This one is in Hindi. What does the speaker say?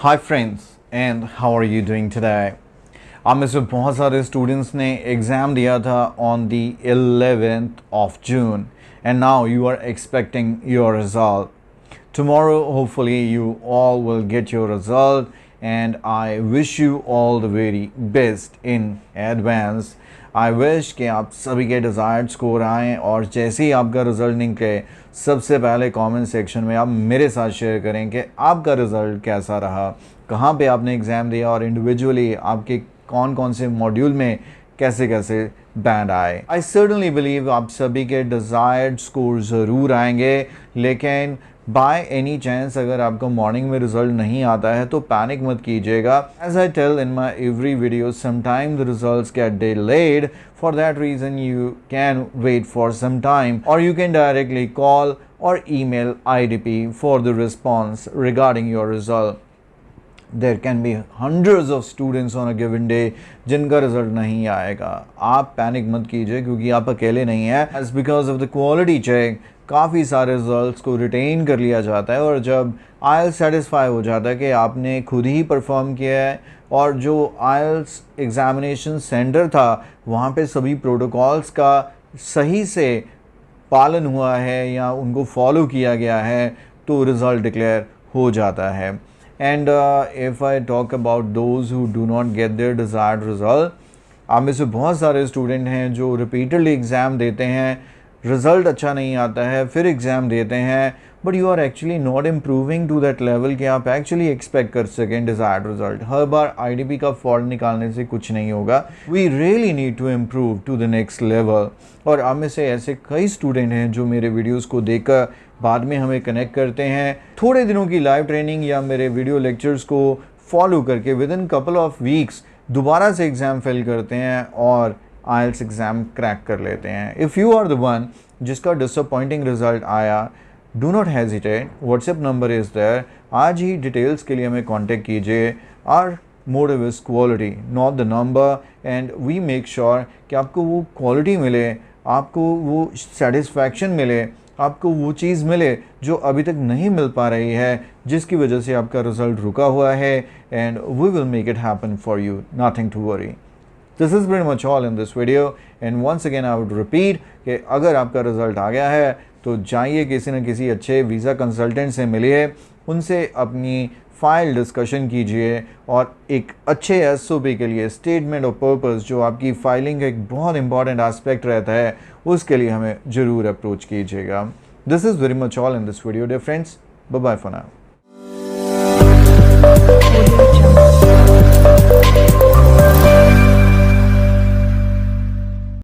Hi friends and how are you doing today. आप में से बहुत सारे स्टूडेंट्स ने एग्ज़ाम दिया था on the 11th of June and now you are expecting your result. Tomorrow hopefully you all will get your result and I wish you all the very best in advance. I wish कि आप सभी के डिज़ायर्ड स्कोर आएँ और जैसे ही आपका रिज़ल्ट निकले सबसे पहले कमेंट सेक्शन में आप मेरे साथ शेयर करें कि आपका रिज़ल्ट कैसा रहा, कहाँ पे आपने एग्ज़ाम दिया और इंडिविजुअली आपके कौन कौन से मॉड्यूल में कैसे कैसे बैंड आए। आई सर्टनली बिलीव आप सभी के डिज़ायर्ड स्कोर ज़रूर आएंगे, लेकिन बाय एनी चांस अगर आपको मॉर्निंग में रिजल्ट नहीं आता है तो पैनिक मत कीजिएगा। As I tell in my every video, sometime the results get delayed, for that reason you can wait for some time और यू कैन डायरेक्टली कॉल और email IDP for the response regarding your result. There can be hundreds of students on a given day जिनका रिजल्ट नहीं आएगा। आप पैनिक मत कीजिए क्योंकि आप अकेले नहीं हैं। As because of the quality check काफ़ी सारे रिजल्ट्स को रिटेन कर लिया जाता है और जब IELTS सेटिस्फाई हो जाता है कि आपने खुद ही परफॉर्म किया है और जो IELTS एग्जामिनेशन सेंटर था वहाँ पे सभी प्रोटोकॉल्स का सही से पालन हुआ है या उनको फॉलो किया गया है तो रिज़ल्ट डिक्लेयर हो जाता है। And if I talk about those who do not get their desired result, आप में से बहुत सारे स्टूडेंट हैं जो रिपीटेडली एग्ज़ाम देते हैं, रिज़ल्ट अच्छा नहीं आता है, फिर एग्ज़ाम देते हैं, but you are actually not improving to that level कि आप एक्चुअली एक्सपेक्ट कर सकें डिज़ायर्ड रिजल्ट। हर बार IDP का फॉल्ट निकालने से कुछ नहीं होगा। We really need to improve to the next level. और आप में से ऐसे कई स्टूडेंट हैं जो मेरे वीडियोज़ को देखकर बाद में हमें कनेक्ट करते हैं, थोड़े दिनों की लाइव ट्रेनिंग या मेरे वीडियो लेक्चर्स को फॉलो करके with in couple of weeks दोबारा से एग्ज़ाम फेल करते हैं और IELTS एग्ज़ाम क्रैक कर लेते हैं। If you are the one जिसका डिसअपॉइंटिंग रिजल्ट आया, do not hesitate, WhatsApp number is there. आज ही डिटेल्स के लिए हमें कॉन्टेक्ट कीजिए। Our motive is quality not the number and we make sure कि आपको वो क्वालिटी मिले, आपको वो सेटिस्फैक्शन मिले, आपको वो चीज़ मिले जो अभी तक नहीं मिल पा रही है, जिसकी वजह से आपका रिज़ल्ट रुका हुआ है and we will make it happen for you, nothing to worry. This is pretty much all in this video and once अगेन आई वुड रिपीट कि अगर आपका रिज़ल्ट आ गया है तो जाइए किसी न किसी अच्छे वीज़ा कंसल्टेंट से मिलिए, उनसे अपनी फ़ाइल डिस्कशन कीजिए और एक अच्छे SOP के लिए स्टेटमेंट ऑफ पर्पस जो आपकी फाइलिंग का एक बहुत इंपॉर्टेंट एस्पेक्ट रहता है उसके लिए हमें ज़रूर अप्रोच कीजिएगा। This is very much all in this video dear friends, bye bye for now.